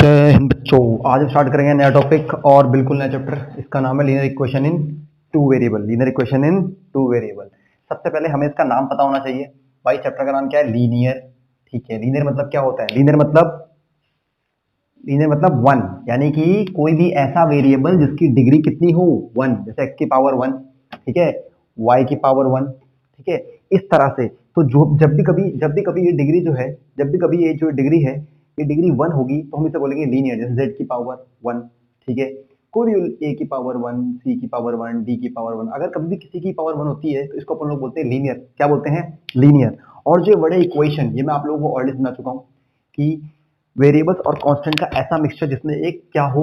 जय हिंद बच्चों। आज हम स्टार्ट करेंगे नया टॉपिक और बिल्कुल नया चैप्टर। इसका नाम है linear equation in two variable. Linear equation in two variable. सबसे पहले हमें इसका नाम पता होना चाहिए। भाई चैप्टर का नाम क्या है? लीनियर। ठीक है, लीनियर मतलब क्या होता है? लीनियर मतलब वन, यानी कि कोई भी ऐसा वेरिएबल जिसकी डिग्री कितनी हो? वन। जैसे x की पावर वन, ठीक है, y की पावर वन, ठीक है, इस तरह से। तो जो जब भी कभी ये डिग्री जो है, जब भी कभी ये जो डिग्री है, ये डिग्री वन होगी तो हम इसे बोलेंगे लीनियर। जैसे z की पावर वन, ठीक है, कोई भी a की पावर वन, c की पावर वन, d की पावर वन, अगर कभी भी किसी की पावर वन होती है तो इसको अपन लोग बोलते हैं लीनियर। क्या बोलते हैं? लीनियर। और जो बड़े इक्वेशन, ये मैं आप लोगों को ऑलरेडी समझा चुका हूँ कि वेरिएबल्स और कांस्टेंट का ऐसा मिक्सचर जिसमें एक क्या हो,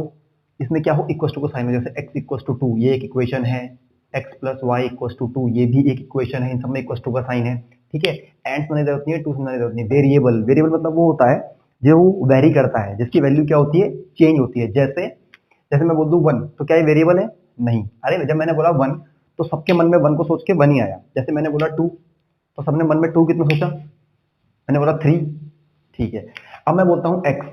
इसमें क्या हो, इक्वल टू को साइन में। जैसे x इक्वल टू टू, ये एक इक्वेशन है। x plus y equal to two, ये भी एक इक्वेशन है। इन सब में इक्वल टू का साइन है। ठीक है, एंड समझने जरूरत नहीं है, टू समझने जरूरत नहीं। वेरिएबल, वेरिएबल मतलब वो होता है जो वेरी करता है, जिसकी वैल्यू क्या होती है? चेंज होती है। जैसे जैसे मैं बोल दूं वन, तो क्या ये वेरिएबल है? नहीं। अरे जब मैंने बोला वन तो सबके मन में वन को सोच के वन ही आया। जैसे मैंने बोला टू तो सबने मन में टू कितना सोचा? मैंने बोला थ्री। ठीक है, अब मैं बोलता हूँ एक्स,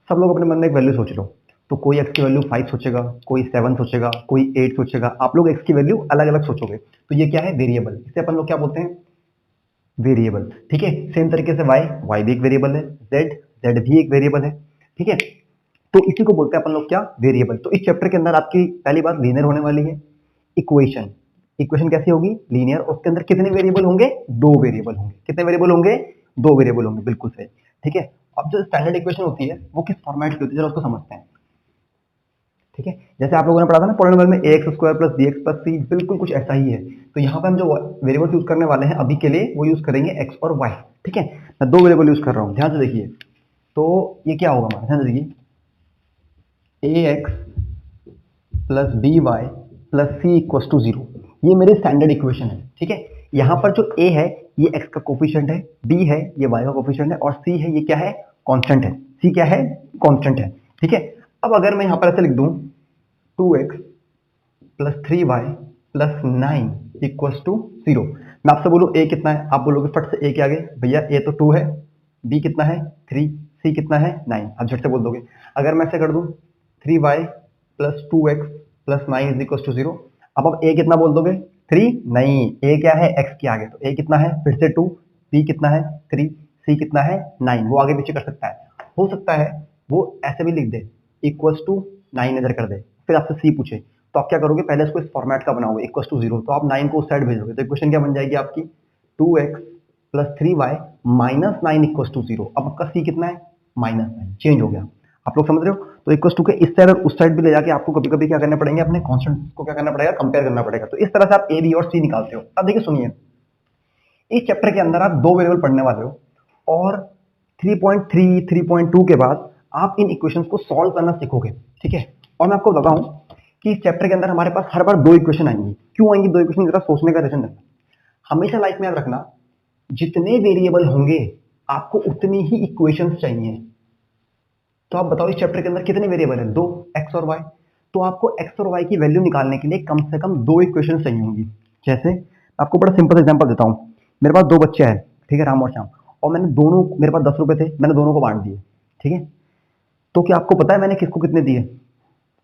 सब लोग अपने मन में एक वैल्यू सोच लो। तो कोई एक्स की वैल्यू 5 सोचेगा, कोई 7 सोचेगा, कोई 8 सोचेगा। आप लोग एक्स की वैल्यू अलग अलग सोचोगे। तो ये क्या है? वेरिएबल। इसे अपन लोग क्या बोलते हैं? वेरिएबल। ठीक है, सेम तरीके से वाई भी एक वेरिएबल है, जेड भी एक वेरिएबल है। ठीक है, तो इसी को बोलते हैं अपन लोग क्या? वेरिएबल। तो इस चैप्टर के अंदर आपकी पहली बात लीनियर होने वाली है। इक्वेशन, इक्वेशन कैसी होगी? लीनियर। उसके अंदर कितने वेरिएबल होंगे? दो वेरिएबल होंगे। कितने वेरिएबल होंगे? दो वेरिएबल होंगे, बिल्कुल सही। ठीक है, अब जो स्टैंडर्ड इक्वेशन होती है वो किस फॉर्मेट की होती है, जरा उसको समझते हैं। ठीक है, जैसे आप लोगों ने पढ़ा था ना पॉलिनोमियल में, a x square plus b x plus c, बिल्कुल कुछ ऐसा ही है। तो यहाँ पे हम जो वेरिएबल्स यूज करने वाले हैं अभी के लिए, वो यूज करेंगे एक्स और वाई। ठीक है, मैं दो वेरिएबल यूज कर रहा हूँ, ध्यान से देखिए। तो ये क्या होगा हमारा? ध्यान से देखिए, a x plus b y plus c equal to zero, ये मेरी स्टैंडर्ड इक्वेशन है। ठीक है, यहाँ पर जो ए है ये एक्स का कोफिशिएंट है, बी है ये वाई का कोफिशिएंट है, और सी है ये क्या है? कांस्टेंट है। सी क्या है? कांस्टेंट है। ठीक है, अब अगर मैं यहाँ पर ऐसे लिख दूं, two x plus three y plus nine equal to zero. मैं आपसे बोलूँ ए कितना है, आप बोलोगे फट से ए के आगे, भैया ए तो टू है, बी कितना है? थ्री, सी कितना है? नाइन। आप झट से बोल दोगे। अगर मैं ऐसे कर दूं, three y plus two x plus nine is equal to zero, अब आप ए कितना बोल दोगे? थ्री। नहीं, ए क्या है? एक्स के आगे, तो ए कितना है? फिर से टू, बी कितना है? थ्री, सी कितना है? नाइन। वो आगे पीछे कर सकता है, हो सकता है वो ऐसे भी लिख दे, इक्वल टू नाइन इधर कर दे, फिर आपसे सी पूछे, तो आप क्या करोगे? पहले इसको इस फॉर्मेट का बनाओगे, इक्वल टू जीरो, तो आप नाइन को उस साइड भेजोगे। तो इक्वेशन क्या बन जाएगी आपकी? Two x plus three y minus nine equal to zero. अब आपका सी कितना है? Minus nine. चेंज हो गया। आप लोग समझ रहे हो? तो इक्वल टू के इस साइड और उस साइड भी ले जाके आपको कभी कभी क्या करना पड़ेंगे? अपने कॉन्स्टेंट को क्या करना पड़ेगा? कंपेयर करना पड़ेगा। तो इस तरह से आप ए बी और सी निकालते हो। अब देखिए सुनिए, इस चैप्टर के अंदर आप दो वेरिएबल पढ़ने वाले हो, और 3.3 3.2 के बाद आप इन इक्वेशंस को सॉल्व करना सीखोगे। ठीक है, और मैं आपको बताऊं कि इस चैप्टर के अंदर हमारे पास हर बार दो इक्वेशन आएंगी। क्यों आएंगी दो इक्वेशन? जरा सोचने का रीजन है। हमेशा लाइफ में याद रखना, जितने वेरिएबल होंगे आपको उतनी ही इक्वेशंस चाहिए। तो आप बताओ इस चैप्टर के अंदर कितने वेरिएबल है? दो, एक्स और वाई। तो आपको एक्स और वाई की वैल्यू निकालने के लिए कम से कम दो इक्वेशन चाहिए होंगी। जैसे आपको बड़ा सिंपल एग्जांपल देता हूं। मेरे पास दो बच्चे हैं, ठीक है, राम और श्याम, और मैंने दोनों, मेरे पास 10 रुपए थे, मैंने दोनों को बांट दिए। ठीक है, तो क्या आपको पता है मैंने किसको कितने दिए?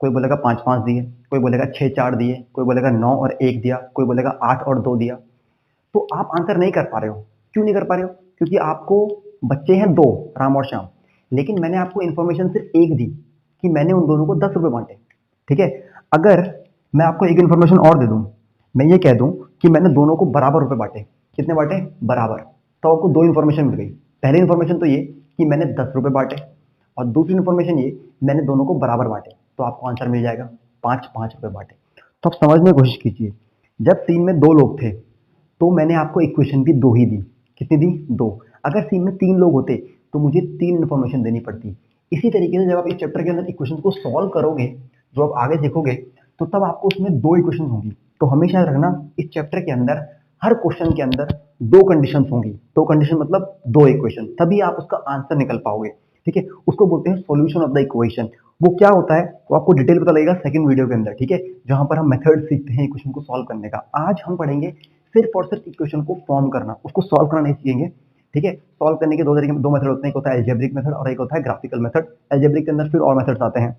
कोई बोलेगा पांच पांच दिए, कोई बोलेगा छह चार दिए, कोई बोलेगा नौ और एक दिया, कोई बोलेगा आठ और दो दिया। तो आप आंसर नहीं कर पा रहे हो। क्यों नहीं कर पा रहे हो? क्योंकि आपको बच्चे हैं दो, राम और श्याम, लेकिन मैंने आपको इन्फॉर्मेशन सिर्फ एक दी कि मैंने उन दोनों को 10 रुपए बांटे। ठीक है, अगर मैं आपको एक इन्फॉर्मेशन और दे दूं, मैं ये कह दूं कि मैंने दोनों को बराबर रुपए बांटे। कितने बांटे? बराबर। तो आपको दो इन्फॉर्मेशन मिल गई। पहली इन्फॉर्मेशन तो ये कि मैंने 10 रुपए बांटे, और दूसरी इन्फॉर्मेशन ये मैंने दोनों को बराबर बांटे। तो आपको आंसर मिल जाएगा, पांच पांच रुपए बांटे। तो आप समझने की कोशिश कीजिए, जब सीन में दो लोग थे तो मैंने आपको इक्वेशन भी दो ही दी। कितनी दी? दो। अगर सीन में तीन लोग होते तो मुझे तीन इन्फॉर्मेशन देनी पड़ती। इसी तरीके से जब आप इस चैप्टर के अंदर इक्वेशन को सॉल्व करोगे, जो आप आगे सीखोगे, तो तब आपको उसमें दो इक्वेशन होंगी। तो हमेशा याद रखना, इस चैप्टर के अंदर हर क्वेश्चन के अंदर दो कंडीशन होंगी। दो कंडीशन मतलब दो इक्वेशन, तभी आप उसका आंसर निकल पाओगे। ठीक है, उसको बोलते हैं सॉल्यूशन ऑफ द इक्वेशन। वो क्या होता है तो आपको डिटेल पता लगेगा सेकंड वीडियो के अंदर। ठीक है, जहां पर हम मेथड सीखते हैं इक्वेशन को सॉल्व करने का। आज हम पढ़ेंगे सिर्फ और सिर्फ इक्वेशन को फॉर्म करना, उसको सॉल्व करना नहीं सीखेंगे। ठीक है। सॉल्व करने के दो तरीके, दो मेथड होते हैं, एक होता है अलजेब्रिक मेथड और एक होता है ग्राफिकल मेथड। अलजेब्रिक के अंदर फिर और मेथड्स आते हैं,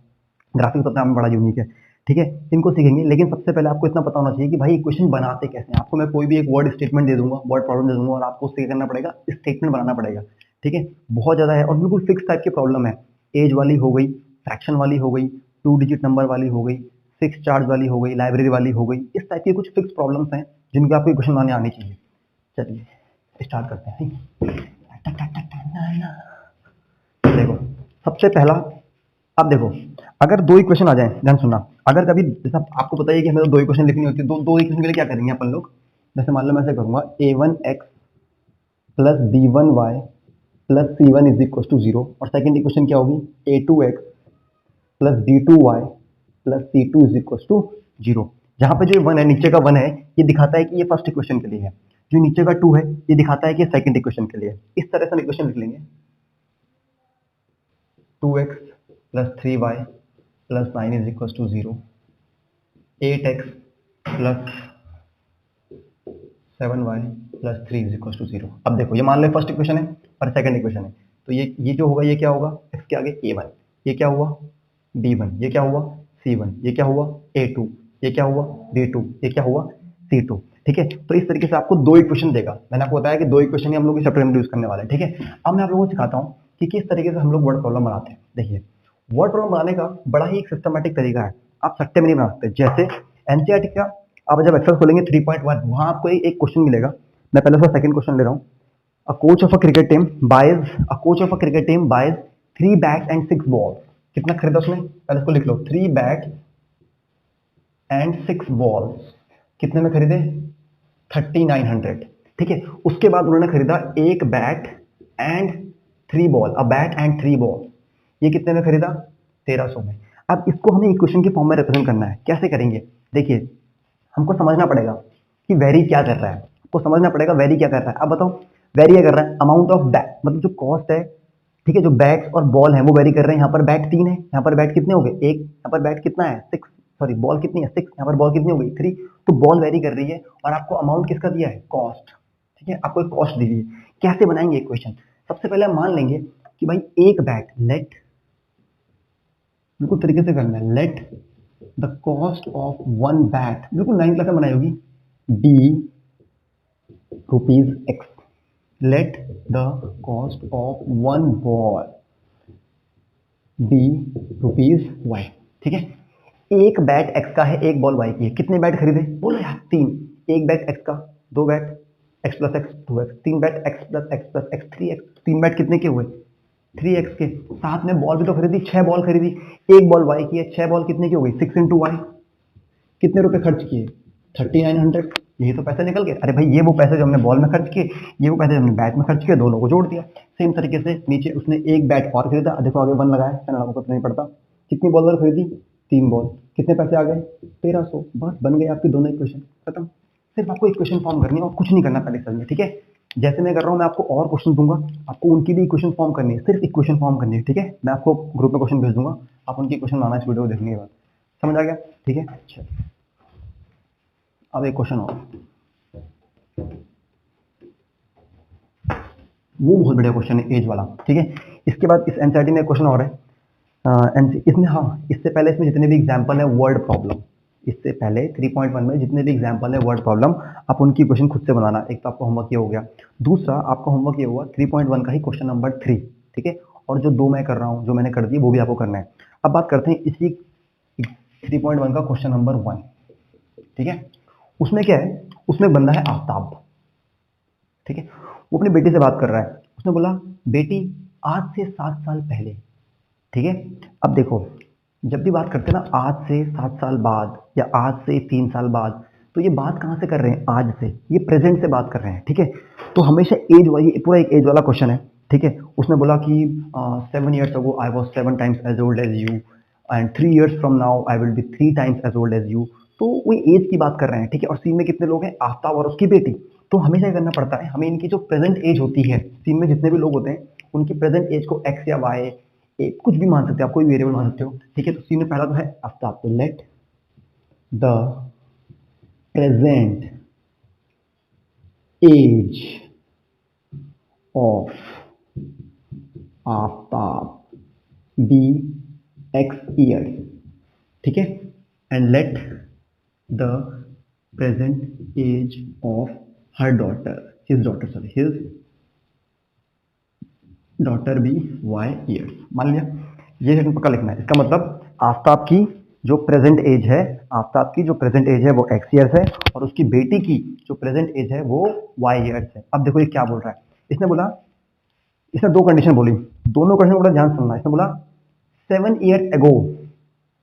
ग्राफिक तो अपने आप में बड़ा यूनिक है, ठीक है। इनको सीखेंगे, लेकिन सबसे पहले आपको इतना पता होना चाहिए कि भाई इक्वेशन बनाते कैसे हैं। आपको मैं कोई भी एक वर्ड स्टेटमेंट दे दूंगा, वर्ड प्रॉब्लम दे दूंगा और आपको उससे क्या करना पड़ेगा, स्टेटमेंट बनाना पड़ेगा, ठीक है। बहुत ज़्यादा है और बिल्कुल फिक्स टाइप की प्रॉब्लम है। एज वाली हो गई, फ्रैक्शन वाली हो गई, 2 डिजिट नंबर वाली हो गई, 6 चार्ज वाली हो गई, लाइब्रेरी वाली हो गई, इस टाइप की कुछ फिक्स प्रॉब्लम्स हैं जिनके आपको इक्वेशन बनाने आनी चाहिए। चलिए स्टार्ट करते हैं। देखो सबसे पहला, अब देखो अगर दो इक्वेशन आ जाए, ध्यान सुनना, अगर कभी जैसा आपको पता है कि हमें तो दो इक्वेशन लिखनी होती है, दो इक्वेशन के लिए क्या करेंगे अपन लोग, जैसे मान लो मैं ऐसे करूंगा a1x plus b1y plus c1 is equal to 0, और सेकंड इक्वेशन क्या होगी, a2x plus b2y plus c2 is equal to 0। जहां पे जो वन है, नीचे का वन है, ये दिखाता है कि ये फर्स्ट इक्वेशन के लिए है, जो नीचे का 2 है ये दिखाता है कि सेकंड इक्वेशन के लिए है। इस तरह से हम इक्वेशन लिख लेंगे, 2x plus 3y plus 9 is equal to 0, 8x plus 7y plus 3 is equal to 0। अब देखो ये मान लो फर्स्ट इक्वेशन है और सेकंड इक्वेशन है, तो ये जो होगा ये क्या होगा, x के आगे a1, ये क्या हुआ b1, ये क्या हुआ c1, ये क्या हुआ a2, ये क्या हुआ b2, ये क्या हुआ c2, ठीक है। तो इस तरीके से आपको दो इक्वेशन देगा। मैंने आपको बताया कि दो इक्वेशन ही हम लोग इस चैप्टर में यूज करने वाले हैं, ठीक है। अब मैं आप लोगों को सिखाता हूँ कि किस तरीके से हम लोग वर्ड प्रॉब्लम बनाते हैं। देखिए वर्ड प्रॉब्लम बनाने का बड़ा ही एक सिस्टमैटिक तरीका है, आप सट्टे में नहीं बना सकते। जैसे एनसीईआरटी का आप जब एक्सेल खोलेंगे 3.1, वहां आपको एक क्वेश्चन मिलेगा। मैं पहले उसका सेकंड क्वेश्चन ले रहा हूँ। A coach of a cricket team buys 3 bat and 6 balls. कितना खरीदा उसने, पहले इसको लिख लो, 3 बैट एंड 6 बॉल्स कितने में खरीदे, 3900, ठीक है। उसके बाद उन्होंने खरीदा एक bat and 3 ball, a bat and 3 ball, ये कितने में खरीदा, 1300 में। अब इसको हमें इक्वेशन के फॉर्म में रिप्रेजेंट करना है। कैसे करेंगे, देखिए हमको समझना पड़ेगा कि वेरी क्या कर रहा है, आपको समझना पड़ेगा वेरी क्या कर रहा है। अब बताओ वेरी क्या कर रहा है, अमाउंट ऑफ बैट, मतलब जो कॉस्ट है, ठीक है, जो बैट्स और बॉल है वो वेरी कर रहे हैं। यहाँ पर बैट 3 है, यहाँ पर बैट कितने हो गए, एक, यहाँ पर बैट कितना है 6, सॉरी बॉल कितनी है 6, यहाँ पर बॉल कितनी हो गई 3, तो बॉल वेरी कर रही है और आपको अमाउंट किसका दिया है, कॉस्ट, ठीक है, आपको एक कॉस्ट दी है। कैसे बनाएंगे इक्वेशन, सबसे पहले हम मान लेंगे कि भाई एक बैट, लेट, बिल्कुल तरीके से करना है, let the cost of one bat, बिल्कुल 9 क्लास में बनाई होगी, be rupees x, let the cost of one ball be rupees y, ठीक है। एक बैट एक्स का है, एक बॉल वाई की है, कितने बैट खरीदे, बोलो यार 3, एक बैट एक्स का, दो bat x plus x 2x, 3 bat x plus x plus x 3x, 3 bat कितने के हुए 3x के, साथ में बॉल भी तो खरीदी, 6 बॉल खरीदी, एक बॉल वाई की है, 6 बॉल कितने की हो गई 6 इंटू वाई, कितने रुपए खर्च किए 3900, यही तो पैसे निकल गए। अरे भाई ये वो पैसे जो हमने बॉल में खर्च किए, ये वो पैसे हमने बैट में खर्च किए, दोनों को जोड़ दिया। सेम तरीके से नीचे उसने एक बैट और खरीदा, देखो आगे 1 लगाया, कन्नड़ा को पता नहीं पड़ता, कितनी बॉल खरीदी 3 बॉल, कितने पैसे आ गए 1300, बस बन गए आपकी दोनों इक्वेशन, खत्म। सिर्फ आपको इक्वेशन फॉर्म करनी है और कुछ नहीं करना पहले समझ में, ठीक है। जैसे मैं कर रहा हूँ, मैं आपको और क्वेश्चन दूंगा, आपको उनकी भी इक्वेशन फॉर्म करनी है, सिर्फ इक्वेशन फॉर्म करनी है, ठीक है। मैं आपको ग्रुप में क्वेश्चन भेज दूंगा, आप उनकी इक्वेशन बनाना इस वीडियो को देखने के बाद, समझ आ गया, ठीक है। अच्छा अब एक क्वेश्चन और, वो बहुत बढ़िया क्वेश्चन है, एज वाला, ठीक है। इसके बाद इस एनसीईआरटी में एक क्वेश्चन और है, इसमें, हाँ इससे पहले इसमें जितने भी एग्जाम्पल है वर्ड प्रॉब्लम, इससे पहले 3.1 में जितने भी एग्जाम्पल है वर्ड प्रॉब्लम, आप उनकी क्वेश्चन खुद से बनाना। एक तो आपका होमवर्क ये हो गया, दूसरा आपका होमवर्क ये हुआ 3.1 का ही क्वेश्चन नंबर 3, ठीक है। और जो दो मैं कर रहा हूँ, जो मैंने कर दी वो भी आपको करना है। अब बात करते हैं इसी 3.1 का क्वेश्चन नंबर 1, ठीक है। उसमें क्या है, उसमें बंदा है आफ्ताब, ठीक है। वो अपनी बेटी से बात कर रहा है, उसने बोला बेटी आज से 7 साल पहले, ठीक है। अब देखो जब भी बात करते हैं ना आज से 7 साल बाद या आज से 3 साल बाद, तो ये बात कहाँ से कर रहे हैं, आज से, ये प्रेजेंट से बात कर रहे हैं, ठीक है। तो हमेशा एज वाली, पूरा एक एज वाला क्वेश्चन है, ठीक है। उसने बोला कि 7 years ago I was 7 times as old as you and 3 years from now I will be 3 times as old as you, तो वो एज की बात कर रहे हैं, ठीक है। और सीन में कितने लोग हैं, आफ्ताब और उसकी बेटी। तो हमेशा करना पड़ता है हमें, इनकी जो प्रेजेंट एज होती है, सीन में जितने भी लोग होते हैं उनकी प्रेजेंट एज को एक्स या वाई, कुछ भी मान सकते हो आप, कोई वेरिएबल मान सकते हो, ठीक है। तो सीन में पहला तो है आफ्ताब, तो let the present age of Aftab be x years, ठीक है, and let the present age of her daughter, his daughter be y years. मान लिया ये पक्का लिखना है। इसका मतलब आफ्ताब की जो प्रेजेंट एज है, आफ्ताब की जो प्रेजेंट एज है वो एक्स ईयर्स है और उसकी बेटी की जो प्रेजेंट एज है वो वाई ईयर्स है। अब देखो ये क्या बोल रहा है, इसने बोला, इसने दो कंडीशन बोली, दोनों कंडीशन बड़ा ध्यान सुनना। इसने बोला 7 years ago,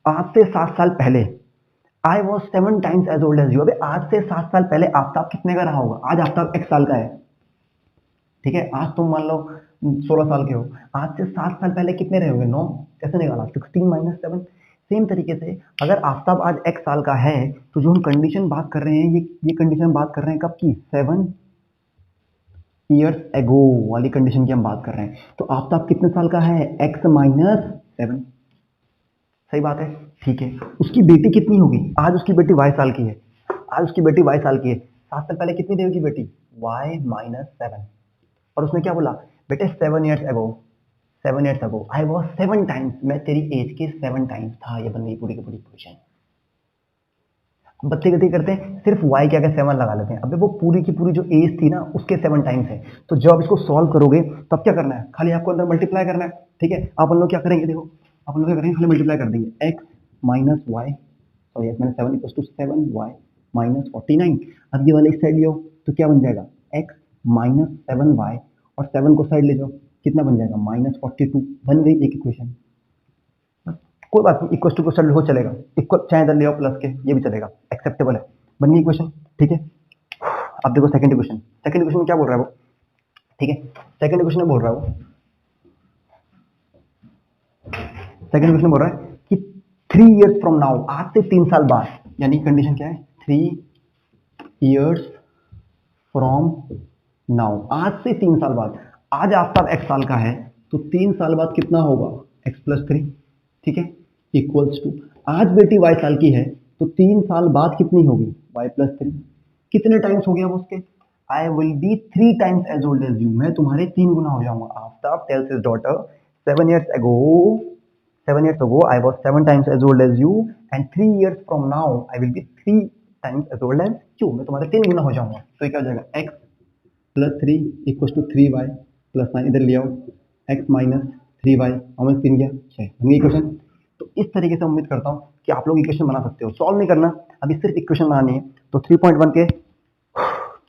आज से 7 साल पहले, I was 7 times as old as you. अबे आज से 7 साल पहले आफ्ताब कितने का रहा होगा? आज आफ्ताब x साल का है, ठीक है, आज तुम मान लो 16 साल के हो, आज से 7 साल पहले कितने रहे होंगे? 9। कैसे निकाला? 16 - 7। सेम तरीके से अगर आफ्ताब आज x साल का है तो जो हम कंडीशन बात कर रहे हैं, ये कंडीशन बात कर रहे हैं कब की? 7 years ago वाली कंडीशन की हम बात कर रहे हैं। तो आफ्ताब कितने साल का है? x - 7। सही बात है, ठीक है। उसकी बेटी कितनी होगी? आज उसकी बेटी y साल की है, आज उसकी बेटी y साल की है, 7 साल पहले कितनी देगी बेटी? y - 7। और उसने क्या बोला? बेटे 7 years ago, 7 years ago I was 7 times, मैं तेरी एज के 7 टाइम्स था। ये बन गई पूरी की पूरी इक्वेशन। बच्चे गलती करते हैं, सिर्फ y क्या 7 लगा लेते हैं। अबे वो पूरी की पूरी जो एज थी ना उसके 7 टाइम्स है। तो जब इसको सॉल्व करोगे तब क्या करना है? खाली आपको अंदर मल्टीप्लाई करना है, ठीक है। आप लोग क्या करेंगे? देखो आप लोग क्या करेंगे, खाली मल्टीप्लाई कर देंगे। x - y, sorry x - 7 = 7 y - 49। अब ये वाले इस साइड ले आओ तो क्या बन जाएगा? x - 7 y और 7 को साइड ले जाओ, कितना बन जाएगा? -42। बन गई एक इक्वेशन। कोई बात नहीं, इक्वल टू को साइड हो चलेगा, इक्वल चाहे इधर ले आओ प्लस के, ये भी चलेगा, एक्सेप्टेबल है। बन गई इक्वेशन, ठीक है। अब देखो सेकंड इक्वेशन, सेकंड इक्वेशन में क्या बोल रहा है वो, ठीक है। सेकंड इक्वेशन में बोल रहा है वो, सेकंड इक्वेशन में बोल रहा है कि 3 years फ्रॉम नाउ, आज से 3 साल बाद, यानी कंडीशन क्या है? 3 years फ्रॉम नाउ, आज से 3 साल बाद। आज आफ्ताब x साल का है तो 3 साल बाद कितना होगा? x + 3, ठीक है, इक्वल्स टू, आज बेटी y साल की है तो 3 साल बाद कितनी होगी? y + 3। कितने टाइम्स हो गया वो उसके? I will be 3 times as old as you, मैं तुम्हारे 3 गुना हो जाऊंगा। Aftab tells his daughter 7 years ago, 7 years ago I was 7 times as old as you and 3 years from now I will be 3 times as old as you, मैं तुम्हारे 3 गुना हो जाऊंगा। तो ये क्या हो जाएगा? x + 3 = 3y + 9, इधर ले आओ, x - 3y, और 3 गया 6। बन इक्वेशन। तो इस तरीके से उम्मीद करता हूँ कि आप लोग इक्वेशन बना सकते हो। सॉल्व नहीं करना, अभी सिर्फ इक्वेशन बनानी है। तो 3.1 के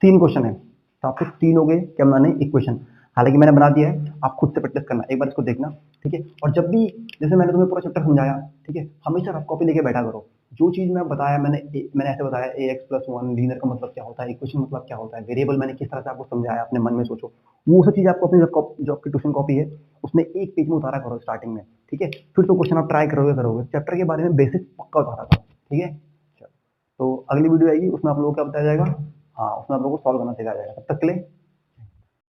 3 क्वेश्चन है, तो आपको 3 हो गए क्या बनाने? इक्वेशन। हालांकि मैंने बना दिया है, आप खुद से प्रैक्टिस करना, एक बार इसको देखना, ठीक है। और जब भी, जैसे मैंने तुम्हें पूरा चैप्टर समझाया, ठीक है, हमेशा रफ कॉपी लेके बैठा करो। जो चीज मैं बताया, मैंने ऐसे बताया ax + 1 लीनियर का मतलब क्या होता है, इक्वेशन मतलब क्या होता है, वेरिएबल मैंने किस तरह से आपको समझाया, अपने मन में सोचो। वो सब चीज आपको अपनी जो आपकी ट्यूशन कॉपी है उसमें एक पेज में उतारा करो स्टार्टिंग में, ठीक है। फिर तो क्वेश्चन आप ट्राई करोगे चैप्टर के बारे में बेसिक पक्का उतारा करो, ठीक है। तो अगली वीडियो आएगी, उसमें आप लोगों को क्या बताया जाएगा? हाँ, उसमें आप लोगों को सॉल्व करना सिखाया जाएगा। तब तक के लिए